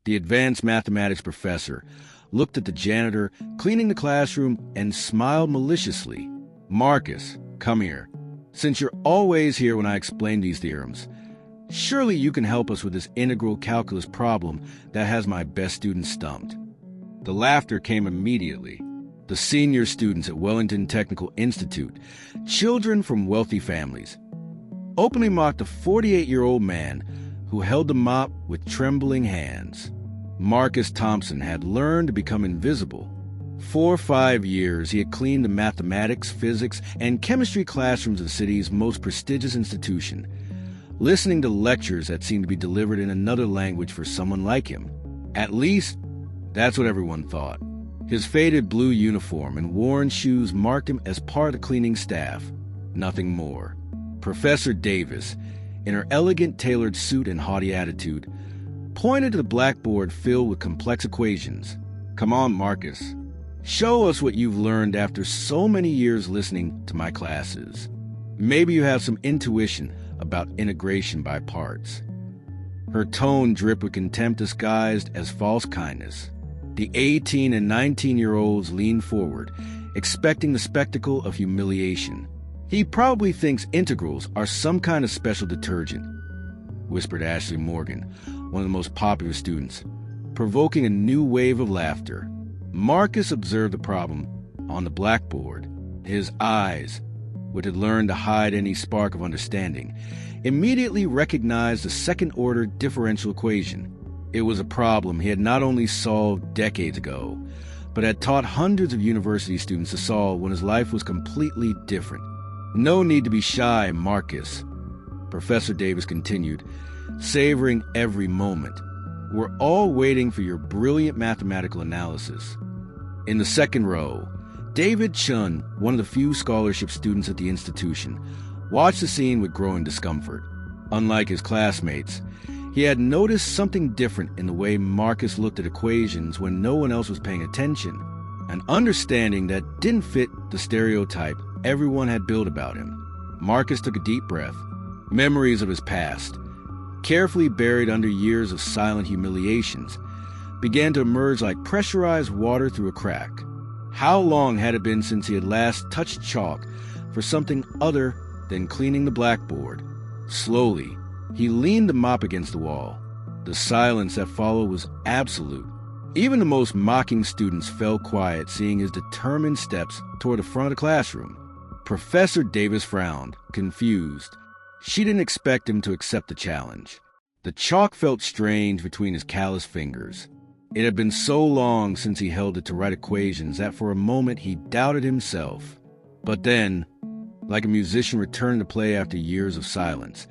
The advanced mathematics professor looked at the janitor cleaning the classroom and smiled maliciously. "Marcus, come here. Since you're always here when I explain these theorems, surely you can help us with this integral calculus problem that has my best students stumped." The laughter came immediately. The senior students at Wellington Technical Institute, children from wealthy families, openly mocked a 48-year-old man who held the mop with trembling hands. Marcus Thompson had learned to become invisible. For 5 years, he had cleaned the mathematics, physics, and chemistry classrooms of the city's most prestigious institution, listening to lectures that seemed to be delivered in another language for someone like him. At least, that's what everyone thought. His faded blue uniform and worn shoes marked him as part of the cleaning staff, nothing more. Professor Davis, in her elegant tailored suit and haughty attitude, pointed to the blackboard filled with complex equations. "Come on, Marcus. Show us what you've learned after so many years listening to my classes. Maybe you have some intuition about integration by parts." Her tone dripped with contempt disguised as false kindness. The 18 and 19-year-olds leaned forward, expecting the spectacle of humiliation. "He probably thinks integrals are some kind of special detergent," whispered Ashley Morgan, one of the most popular students, provoking a new wave of laughter. Marcus observed the problem on the blackboard. His eyes, which had learned to hide any spark of understanding, immediately recognized the second-order differential equation. It was a problem he had not only solved decades ago, but had taught hundreds of university students to solve when his life was completely different. "No need to be shy, Marcus," Professor Davis continued, savoring every moment. "We're all waiting for your brilliant mathematical analysis." In the second row, David Chun, one of the few scholarship students at the institution, watched the scene with growing discomfort. Unlike his classmates, he had noticed something different in the way Marcus looked at equations when no one else was paying attention, an understanding that didn't fit the stereotype everyone had built about him. Marcus took a deep breath. Memories of his past, carefully buried under years of silent humiliations, began to emerge like pressurized water through a crack. How long had it been since he had last touched chalk for something other than cleaning the blackboard? Slowly, he leaned the mop against the wall. The silence that followed was absolute. Even the most mocking students fell quiet seeing his determined steps toward the front of the classroom. Professor Davis frowned, confused. She didn't expect him to accept the challenge. The chalk felt strange between his callous fingers. It had been so long since he held it to write equations that for a moment he doubted himself. But then, like a musician returning to play after years of silence,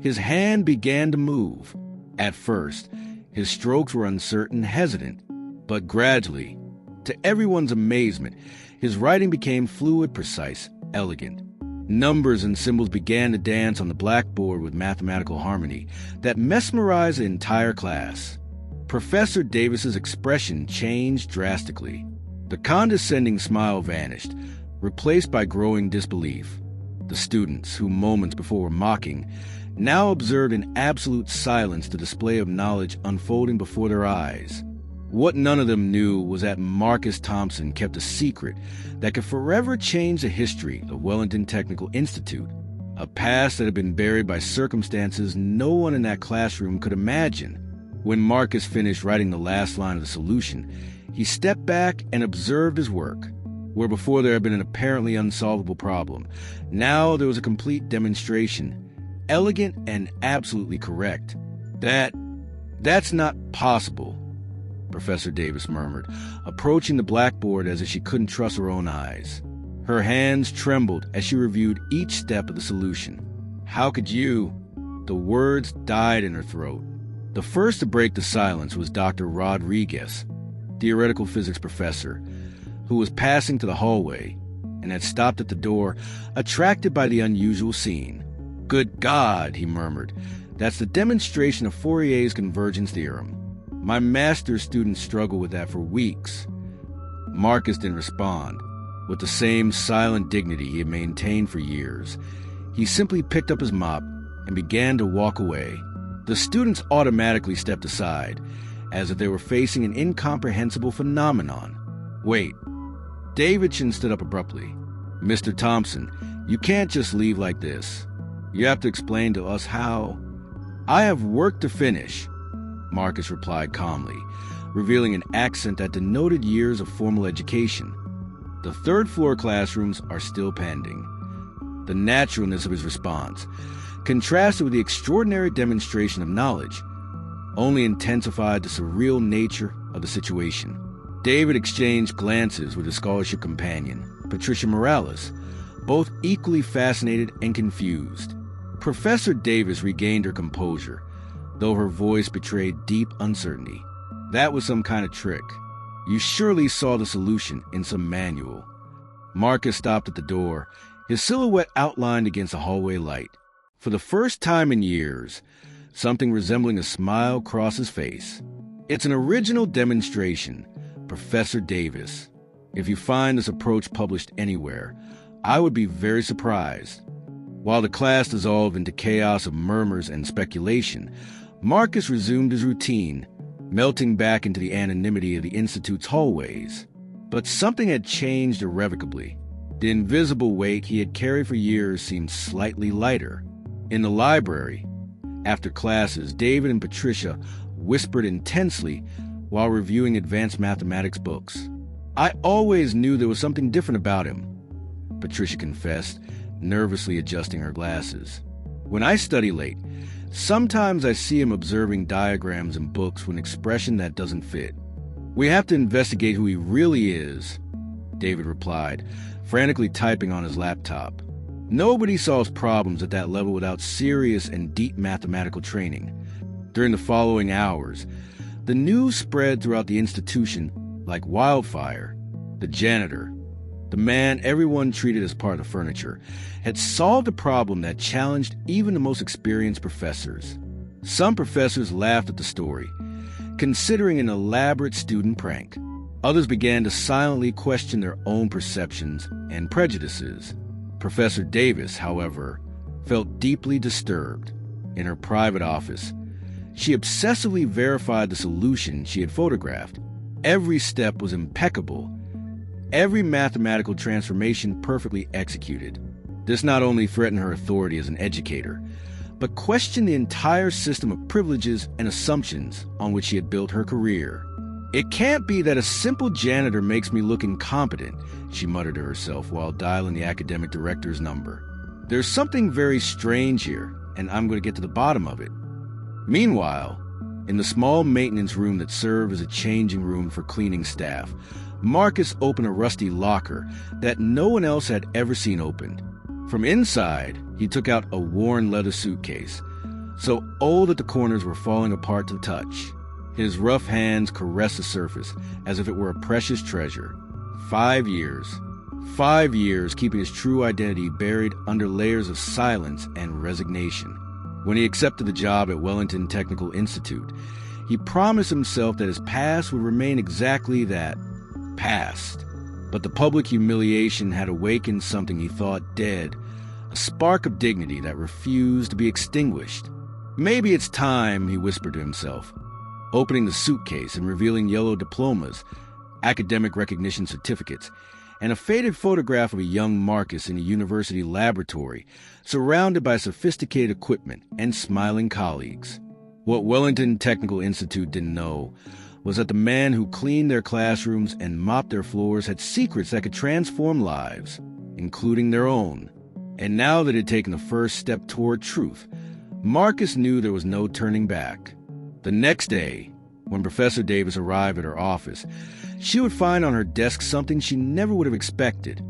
his hand began to move. At first, his strokes were uncertain, hesitant, but gradually, to everyone's amazement, his writing became fluid, precise, elegant. Numbers and symbols began to dance on the blackboard with mathematical harmony that mesmerized the entire class. Professor Davis's expression changed drastically. The condescending smile vanished, replaced by growing disbelief. The students, who moments before were mocking, now observed in absolute silence the display of knowledge unfolding before their eyes. What none of them knew was that Marcus Thompson kept a secret that could forever change the history of Wellington Technical Institute, a past that had been buried by circumstances no one in that classroom could imagine. When Marcus finished writing the last line of the solution, he stepped back and observed his work. Where before there had been an apparently unsolvable problem, now there was a complete demonstration, elegant and absolutely correct. That's not possible," Professor Davis murmured, approaching the blackboard as if she couldn't trust her own eyes. Her hands trembled as she reviewed each step of the solution. "How could you?" The words died in her throat. The first to break the silence was Dr. Rodriguez, theoretical physics professor, who was passing to the hallway and had stopped at the door, attracted by the unusual scene. "Good God," he murmured, "that's the demonstration of Fourier's convergence theorem. My master's students struggled with that for weeks." Marcus didn't respond. With the same silent dignity he had maintained for years, he simply picked up his mop and began to walk away. The students automatically stepped aside, as if they were facing an incomprehensible phenomenon. "Wait." Davidson stood up abruptly. "Mr. Thompson, you can't just leave like this. You have to explain to us how." "I have work to finish," Marcus replied calmly, revealing an accent that denoted years of formal education. The third-floor classrooms are still pending. The naturalness of his response, contrasted with the extraordinary demonstration of knowledge, only intensified the surreal nature of the situation. David exchanged glances with his scholarship companion, Patricia Morales, both equally fascinated and confused. Professor Davis regained her composure, though her voice betrayed deep uncertainty. "That was some kind of trick. You surely saw the solution in some manual." Marcus stopped at the door, his silhouette outlined against the hallway light. For the first time in years, something resembling a smile crossed his face. "It's an original demonstration, Professor Davis. If you find this approach published anywhere, I would be very surprised." While the class dissolved into chaos of murmurs and speculation, Marcus resumed his routine, melting back into the anonymity of the Institute's hallways. But something had changed irrevocably. The invisible weight he had carried for years seemed slightly lighter. In the library, after classes, David and Patricia whispered intensely while reviewing advanced mathematics books. "I always knew there was something different about him," Patricia confessed, nervously adjusting her glasses. "When I study late, sometimes I see him observing diagrams in books with an expression that doesn't fit." "We have to investigate who he really is," David replied, frantically typing on his laptop. Nobody solves problems at that level without serious and deep mathematical training. During the following hours, the news spread throughout the institution like wildfire. The janitor, the man everyone treated as part of the furniture, had solved a problem that challenged even the most experienced professors. Some professors laughed at the story, considering an elaborate student prank. Others began to silently question their own perceptions and prejudices. Professor Davis, however, felt deeply disturbed. In her private office, she obsessively verified the solution she had photographed. Every step was impeccable, every mathematical transformation perfectly executed. This not only threatened her authority as an educator, but questioned the entire system of privileges and assumptions on which she had built her career. "It can't be that a simple janitor makes me look incompetent," she muttered to herself while dialing the academic director's number. "There's something very strange here, and I'm going to get to the bottom of it." Meanwhile, in the small maintenance room that served as a changing room for cleaning staff, Marcus opened a rusty locker that no one else had ever seen opened. From inside, he took out a worn leather suitcase, so old that the corners were falling apart to the touch. His rough hands caressed the surface as if it were a precious treasure. 5 years. 5 years keeping his true identity buried under layers of silence and resignation. When he accepted the job at Wellington Technical Institute, he promised himself that his past would remain exactly that, past. But the public humiliation had awakened something he thought dead, a spark of dignity that refused to be extinguished. "Maybe it's time," he whispered to himself, opening the suitcase and revealing yellow diplomas, academic recognition certificates, and a faded photograph of a young Marcus in a university laboratory, surrounded by sophisticated equipment and smiling colleagues. What Wellington Technical Institute didn't know was that the man who cleaned their classrooms and mopped their floors had secrets that could transform lives, including their own. And now that it had taken the first step toward truth, Marcus knew there was no turning back. The next day, when Professor Davis arrived at her office, she would find on her desk something she never would have expected: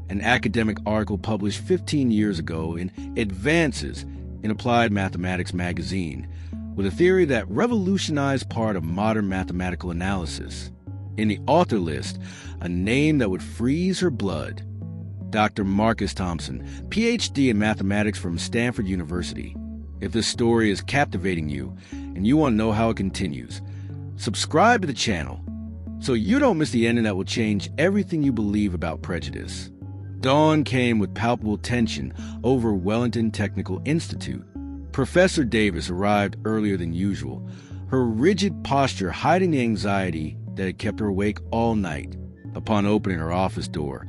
an academic article published 15 years ago in Advances in Applied Mathematics magazine, with a theory that revolutionized part of modern mathematical analysis. In the author list, a name that would freeze her blood: Dr. Marcus Thompson, Ph.D. in mathematics from Stanford University. If this story is captivating you and you want to know how it continues, subscribe to the channel so you don't miss the ending that will change everything you believe about prejudice. Dawn came with palpable tension over Wellington Technical Institute. Professor Davis arrived earlier than usual, her rigid posture hiding the anxiety that had kept her awake all night. Upon opening her office door,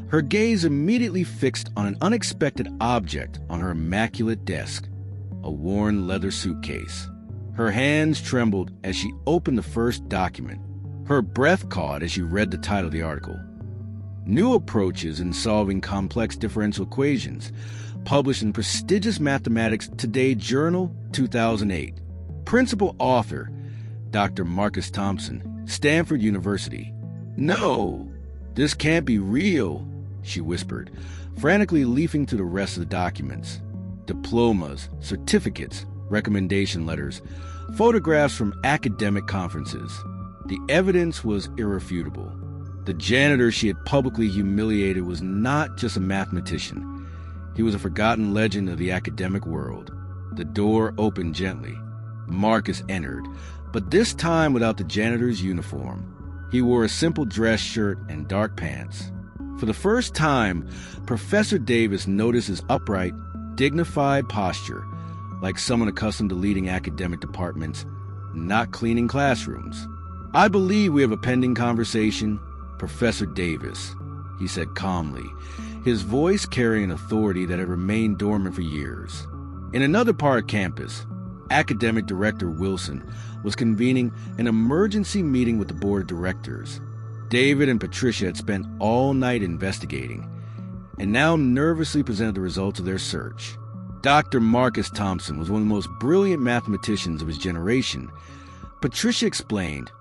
her gaze immediately fixed on an unexpected object on her immaculate desk, a worn leather suitcase. Her hands trembled as she opened the first document. Her breath caught as she read the title of the article. New Approaches in Solving Complex Differential Equations, published in prestigious Mathematics Today Journal, 2008. Principal author, Dr. Marcus Thompson, Stanford University. "No, this can't be real," she whispered, frantically leafing through the rest of the documents. Diplomas, certificates, recommendation letters, photographs from academic conferences. The evidence was irrefutable. The janitor she had publicly humiliated was not just a mathematician. He was a forgotten legend of the academic world. The door opened gently. Marcus entered, but this time without the janitor's uniform. He wore a simple dress shirt and dark pants. For the first time, Professor Davis noticed his upright, dignified posture, like someone accustomed to leading academic departments, not cleaning classrooms. "I believe we have a pending conversation, Professor Davis," he said calmly, his voice carrying an authority that had remained dormant for years. In another part of campus, Academic Director Wilson was convening an emergency meeting with the board of directors. David and Patricia had spent all night investigating, and now nervously presented the results of their search. Dr. Marcus Thompson was one of the most brilliant mathematicians of his generation. Patricia explained,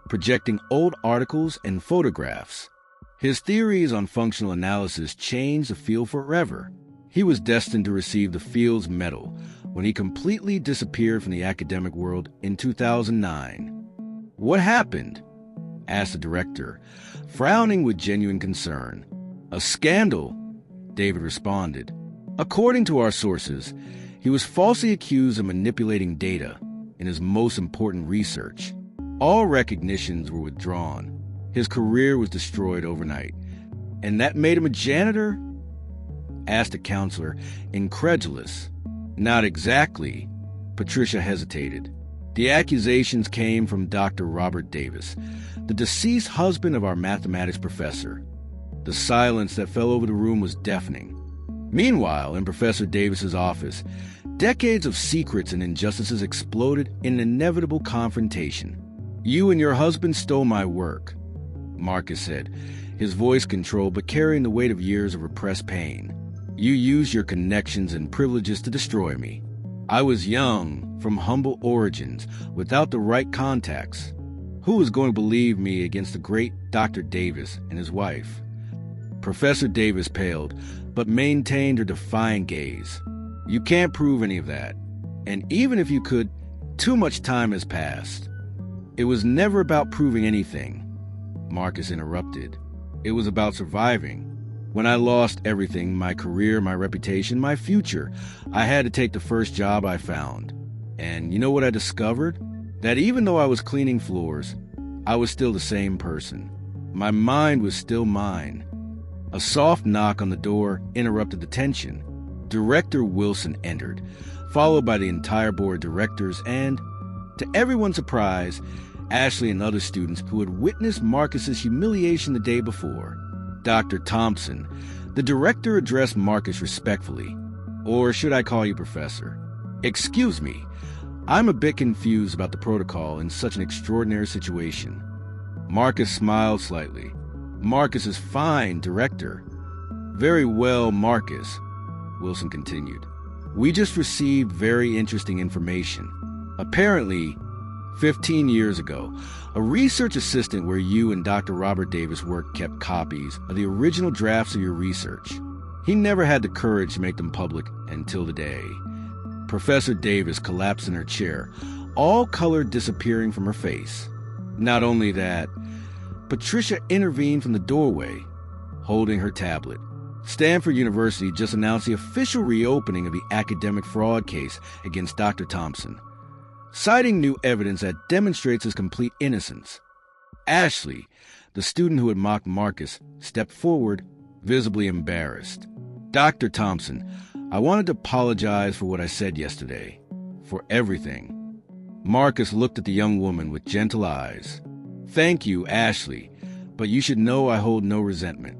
projecting old articles and photographs. His theories on functional analysis changed the field forever. He was destined to receive the Fields Medal when he completely disappeared from the academic world in 2009. "What happened?" asked the director, frowning with genuine concern. "A scandal," David responded. "According to our sources, he was falsely accused of manipulating data in his most important research. All recognitions were withdrawn. His career was destroyed overnight. And that made him a janitor?" asked the counselor, incredulous. "Not exactly." Patricia hesitated. "The accusations came from Dr. Robert Davis, the deceased husband of our mathematics professor." The silence that fell over the room was deafening. Meanwhile, in Professor Davis's office, decades of secrets and injustices exploded in an inevitable confrontation. "You and your husband stole my work," Marcus said, his voice controlled but carrying the weight of years of repressed pain. "You used your connections and privileges to destroy me. I was young, from humble origins, without the right contacts. Who was going to believe me against the great Dr. Davis and his wife?" Professor Davis paled, but maintained her defiant gaze. "You can't prove any of that. And even if you could, too much time has passed." "It was never about proving anything," Marcus interrupted. "It was about surviving. When I lost everything, my career, my reputation, my future, I had to take the first job I found. And you know what I discovered? That even though I was cleaning floors, I was still the same person. My mind was still mine." A soft knock on the door interrupted the tension. Director Wilson entered, followed by the entire board of directors and, to everyone's surprise, Ashley and other students who had witnessed Marcus's humiliation the day before. Dr. Thompson, the director, addressed Marcus respectfully. "Or should I call you Professor? Excuse me, I'm a bit confused about the protocol in such an extraordinary situation." Marcus smiled slightly. "Marcus is fine, Director." "Very well, Marcus," Wilson continued. "We just received very interesting information. Apparently, 15 years ago, a research assistant where you and Dr. Robert Davis worked kept copies of the original drafts of your research. He never had the courage to make them public until today." Professor Davis collapsed in her chair, all color disappearing from her face. Not only that, Patricia intervened from the doorway, holding her tablet. Stanford University just announced the official reopening of the academic fraud case against Dr. Thompson, citing new evidence that demonstrates his complete innocence. Ashley, the student who had mocked Marcus, stepped forward, visibly embarrassed. "Dr. Thompson, I wanted to apologize for what I said yesterday. For everything." Marcus looked at the young woman with gentle eyes. "Thank you, Ashley, but you should know I hold no resentment.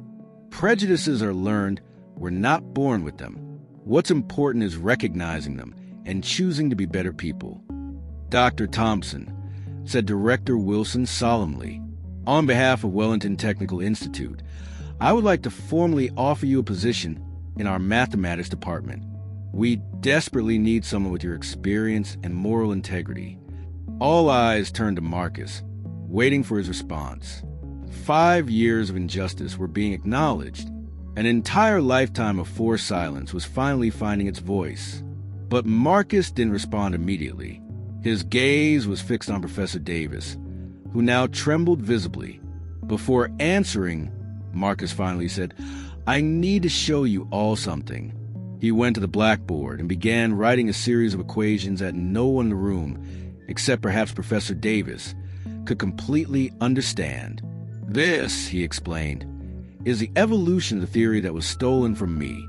Prejudices are learned, we're not born with them. What's important is recognizing them and choosing to be better people." "Dr. Thompson," said Director Wilson solemnly, "on behalf of Wellington Technical Institute, I would like to formally offer you a position in our mathematics department. We desperately need someone with your experience and moral integrity." All eyes turned to Marcus, waiting for his response. 5 years of injustice were being acknowledged. An entire lifetime of forced silence was finally finding its voice. But Marcus didn't respond immediately. His gaze was fixed on Professor Davis, who now trembled visibly. Before answering, Marcus finally said, "I need to show you all something." He went to the blackboard and began writing a series of equations that no one in the room, except perhaps Professor Davis, could completely understand. "This," he explained, "is the evolution of the theory that was stolen from me."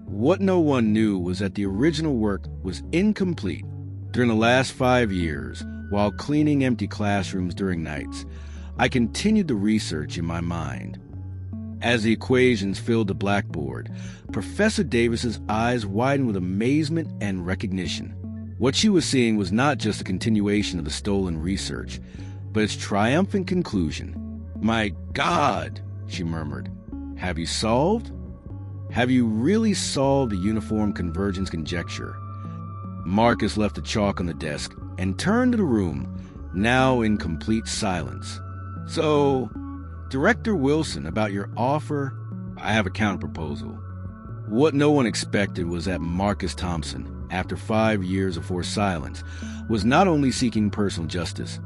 What no one knew was that the original work was incomplete. During the last 5 years, while cleaning empty classrooms during nights, I continued the research in my mind. As the equations filled the blackboard, Professor Davis's eyes widened with amazement and recognition. What she was seeing was not just a continuation of the stolen research, but its triumphant conclusion. "My God," she murmured, "have you solved? Have you really solved the uniform convergence conjecture?" Marcus left the chalk on the desk and turned to the room, now in complete silence. "So, Director Wilson, about your offer, I have a counterproposal." What no one expected was that Marcus Thompson, after 5 years of forced silence, was not only seeking personal justice,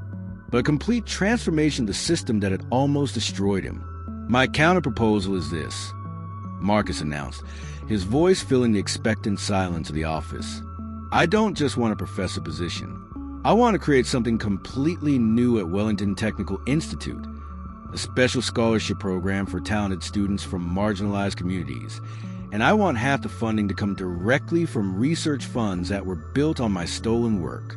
but a complete transformation of the system that had almost destroyed him. "My counterproposal is this," Marcus announced, his voice filling the expectant silence of the office. "I don't just want a professor position. I want to create something completely new at Wellington Technical Institute, a special scholarship program for talented students from marginalized communities, and I want half the funding to come directly from research funds that were built on my stolen work."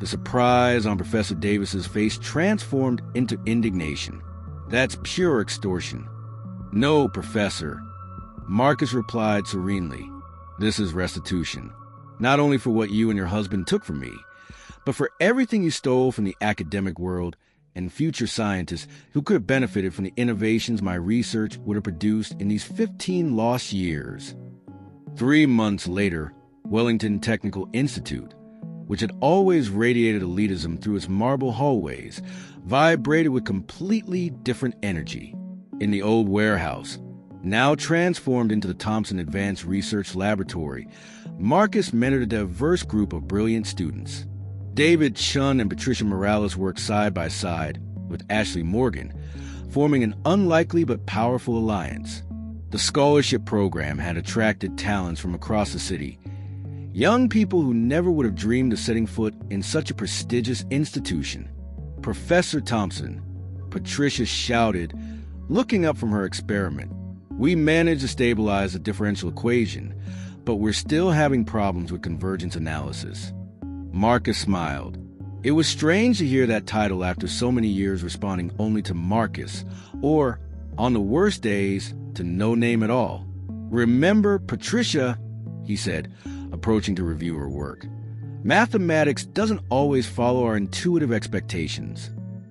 The surprise on Professor Davis's face transformed into indignation. "That's pure extortion." "No, Professor," Marcus replied serenely. "This is restitution, not only for what you and your husband took from me, but for everything you stole from the academic world and future scientists who could have benefited from the innovations my research would have produced in these 15 lost years." 3 months later, Wellington Technical Institute, which had always radiated elitism through its marble hallways, vibrated with completely different energy. In the old warehouse, now transformed into the Thompson Advanced Research Laboratory, Marcus mentored a diverse group of brilliant students. David Chun and Patricia Morales worked side by side with Ashley Morgan, forming an unlikely but powerful alliance. The scholarship program had attracted talents from across the city, young people who never would have dreamed of setting foot in such a prestigious institution. "Professor Thompson," Patricia shouted, looking up from her experiment, "we managed to stabilize the differential equation, but we're still having problems with convergence analysis." Marcus smiled. It was strange to hear that title after so many years responding only to Marcus, or, on the worst days, to no name at all. "Remember, Patricia," he said, approaching to review her work, "mathematics doesn't always follow our intuitive expectations.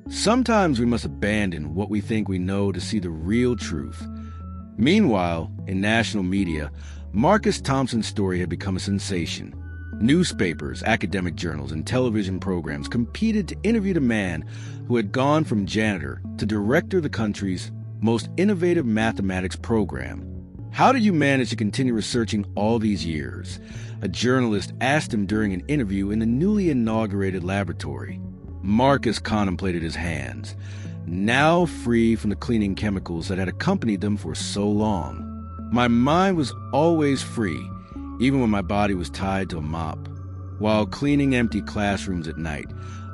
Sometimes we must abandon what we think we know to see the real truth." Meanwhile, in national media, Marcus Thompson's story had become a sensation. Newspapers, academic journals, and television programs competed to interview the man who had gone from janitor to director of the country's most innovative mathematics program. "How did you manage to continue researching all these years?" a journalist asked him during an interview in the newly inaugurated laboratory. Marcus contemplated his hands, now free from the cleaning chemicals that had accompanied them for so long. "My mind was always free, even when my body was tied to a mop. While cleaning empty classrooms at night,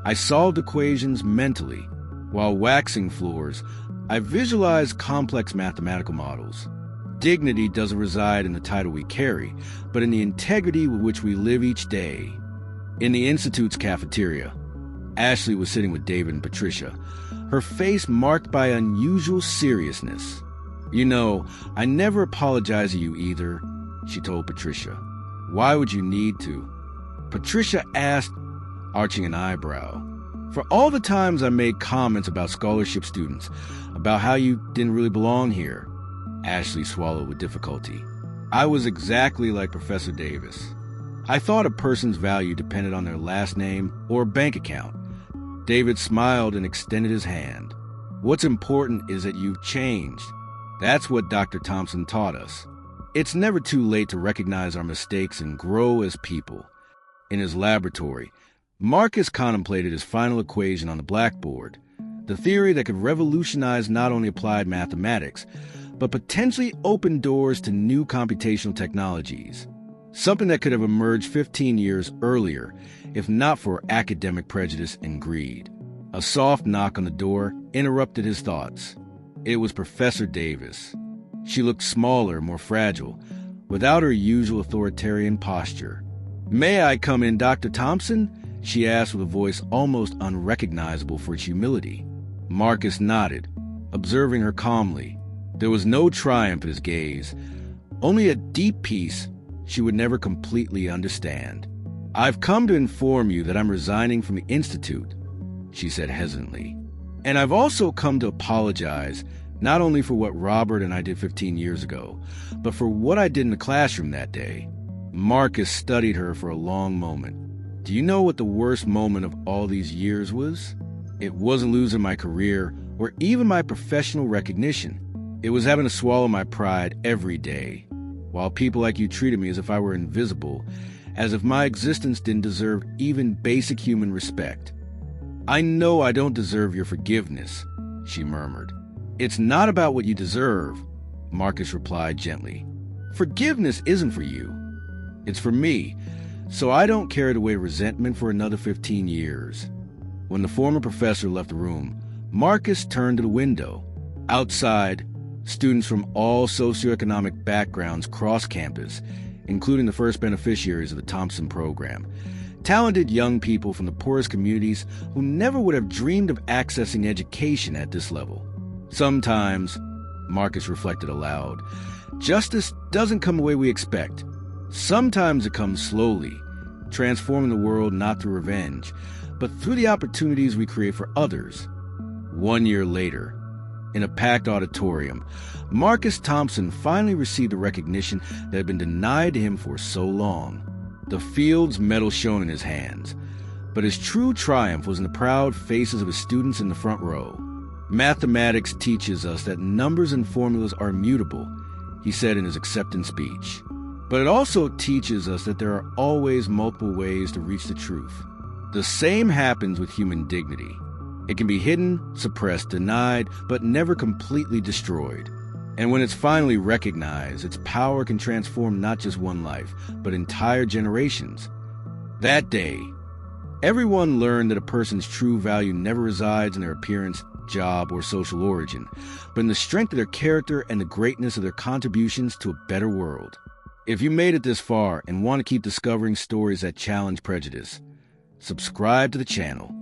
I solved equations mentally. While waxing floors, I visualized complex mathematical models. Dignity doesn't reside in the title we carry, but in the integrity with which we live each day." In the Institute's cafeteria, Ashley was sitting with David and Patricia, her face marked by unusual seriousness. "You know, I never apologize to you either," she told Patricia. "Why would you need to?" Patricia asked, arching an eyebrow. "For all the times I made comments about scholarship students, about how you didn't really belong here." Ashley swallowed with difficulty. "I was exactly like Professor Davis. I thought a person's value depended on their last name or bank account." David smiled and extended his hand. "What's important is that you've changed. That's what Dr. Thompson taught us. It's never too late to recognize our mistakes and grow as people." In his laboratory, Marcus contemplated his final equation on the blackboard, the theory that could revolutionize not only applied mathematics, but potentially open doors to new computational technologies. Something that could have emerged 15 years earlier, if not for academic prejudice and greed. A soft knock on the door interrupted his thoughts. It was Professor Davis. She looked smaller, more fragile, without her usual authoritarian posture. "May I come in, Dr. Thompson?" she asked with a voice almost unrecognizable for its humility. Marcus nodded, observing her calmly. There was no triumph in his gaze, only a deep peace she would never completely understand. "I've come to inform you that I'm resigning from the Institute," she said hesitantly. "And I've also come to apologize, not only for what Robert and I did 15 years ago, but for what I did in the classroom that day." Marcus studied her for a long moment. "Do you know what the worst moment of all these years was? It wasn't losing my career or even my professional recognition. It was having to swallow my pride every day, while people like you treated me as if I were invisible, as if my existence didn't deserve even basic human respect." "I know I don't deserve your forgiveness," she murmured. "It's not about what you deserve," Marcus replied gently. "Forgiveness isn't for you. It's for me, so I don't carry away resentment for another 15 years. When the former professor left the room, Marcus turned to the window. Outside, students from all socioeconomic backgrounds crossed campus, including the first beneficiaries of the Thompson program. Talented young people from the poorest communities who never would have dreamed of accessing education at this level. Sometimes, Marcus reflected aloud, justice doesn't come the way we expect. Sometimes it comes slowly, transforming the world not through revenge, but through the opportunities we create for others. 1 year later, in a packed auditorium, Marcus Thompson finally received the recognition that had been denied to him for so long. The Fields Medal shone in his hands, but his true triumph was in the proud faces of his students in the front row. "Mathematics teaches us that numbers and formulas are immutable," he said in his acceptance speech. "But it also teaches us that there are always multiple ways to reach the truth. The same happens with human dignity. It can be hidden, suppressed, denied, but never completely destroyed. And when it's finally recognized, its power can transform not just one life, but entire generations." That day, everyone learned that a person's true value never resides in their appearance, job, or social origin, but in the strength of their character and the greatness of their contributions to a better world. If you made it this far and want to keep discovering stories that challenge prejudice, subscribe to the channel.